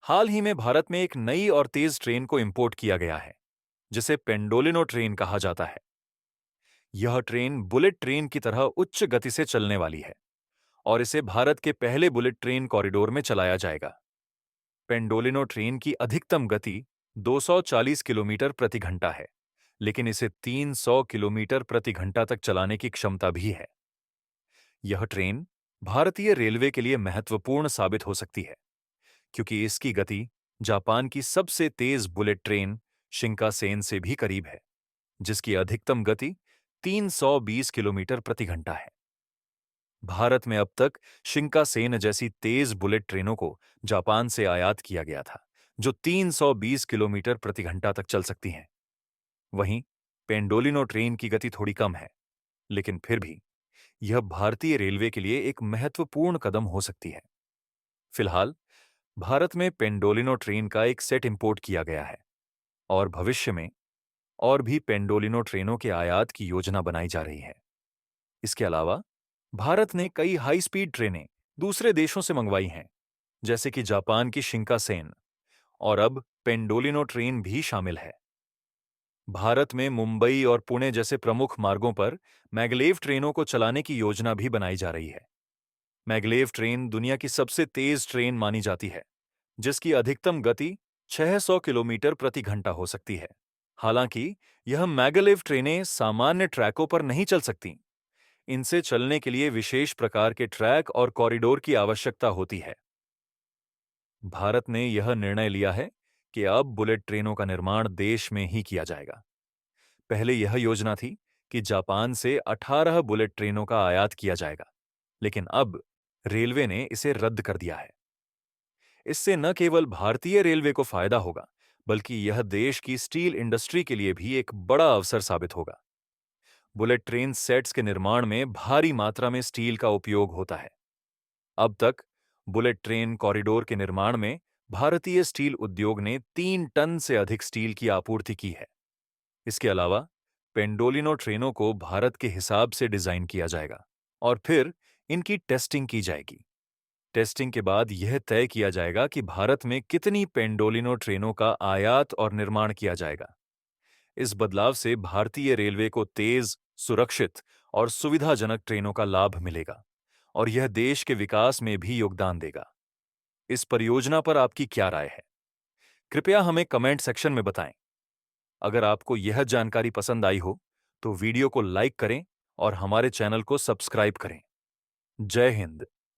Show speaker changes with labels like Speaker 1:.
Speaker 1: हाल ही में भारत में एक नई और तेज ट्रेन को इंपोर्ट किया गया है, जिसे पेंडोलिनो ट्रेन कहा जाता है। यह ट्रेन बुलेट ट्रेन की तरह उच्च गति से चलने वाली है और इसे भारत के पहले बुलेट ट्रेन कॉरिडोर में चलाया जाएगा। पेंडोलिनो ट्रेन की अधिकतम गति 240 किलोमीटर प्रति घंटा है, लेकिन इसे 300 किलोमीटर प्रति घंटा तक चलाने की क्षमता भी है। यह ट्रेन भारतीय रेलवे के लिए महत्वपूर्ण साबित हो सकती है, क्योंकि इसकी गति जापान की सबसे तेज बुलेट ट्रेन शिंकासेन से भी करीब है, जिसकी अधिकतम गति 320 किलोमीटर प्रति घंटा है। भारत में अब तक शिंकासेन जैसी तेज बुलेट ट्रेनों को जापान से आयात किया गया था, जो 320 किलोमीटर प्रति घंटा तक चल सकती हैं। वहीं पेंडोलिनो ट्रेन की गति थोड़ी कम है, लेकिन फिर भी यह भारतीय रेलवे के लिए एक महत्वपूर्ण कदम हो सकती है। फिलहाल भारत में पेंडोलिनो ट्रेन का एक सेट इंपोर्ट किया गया है और भविष्य में और भी पेंडोलिनो ट्रेनों के आयात की योजना बनाई जा रही है। इसके अलावा भारत ने कई हाई स्पीड ट्रेनें दूसरे देशों से मंगवाई हैं, जैसे कि जापान की शिंकासेन, और अब पेंडोलिनो ट्रेन भी शामिल है। भारत में मुंबई और पुणे जैसे प्रमुख मार्गों पर मैगलेव ट्रेनों को चलाने की योजना भी बनाई जा रही है। मैगलेव ट्रेन दुनिया की सबसे तेज ट्रेन मानी जाती है, जिसकी अधिकतम गति 600 किलोमीटर प्रति घंटा हो सकती है। हालांकि यह मैगलेव ट्रेनें सामान्य ट्रैकों पर नहीं चल सकती। इनसे चलने के लिए विशेष प्रकार के ट्रैक और कॉरिडोर की आवश्यकता होती है। भारत ने यह निर्णय लिया है कि अब बुलेट ट्रेनों का निर्माण देश में ही किया जाएगा। पहले यह योजना थी कि जापान से 18 बुलेट ट्रेनों का आयात किया जाएगा, लेकिन अब रेलवे ने इसे रद्द कर दिया है। इससे न केवल भारतीय रेलवे को फायदा होगा, बल्कि यह देश की स्टील इंडस्ट्री के लिए भी एक बड़ा अवसर साबित होगा। बुलेट ट्रेन सेट्स के निर्माण में भारी मात्रा में स्टील का उपयोग होता है। अब तक बुलेट ट्रेन कॉरिडोर के निर्माण में भारतीय स्टील उद्योग ने 3 टन से अधिक स्टील की आपूर्ति की है। इसके अलावा पेंडोलिनो ट्रेनों को भारत के हिसाब से डिजाइन किया जाएगा और फिर इनकी टेस्टिंग की जाएगी। टेस्टिंग के बाद यह तय किया जाएगा कि भारत में कितनी पेंडोलिनो ट्रेनों का आयात और निर्माण किया जाएगा। इस बदलाव से भारतीय रेलवे को तेज, सुरक्षित और सुविधाजनक ट्रेनों का लाभ मिलेगा और यह देश के विकास में भी योगदान देगा। इस परियोजना पर आपकी क्या राय है? कृपया हमें कमेंट सेक्शन में बताएं। अगर आपको यह जानकारी पसंद आई हो, तो वीडियो को लाइक करें और हमारे चैनल को सब्सक्राइब करें। जय हिंद।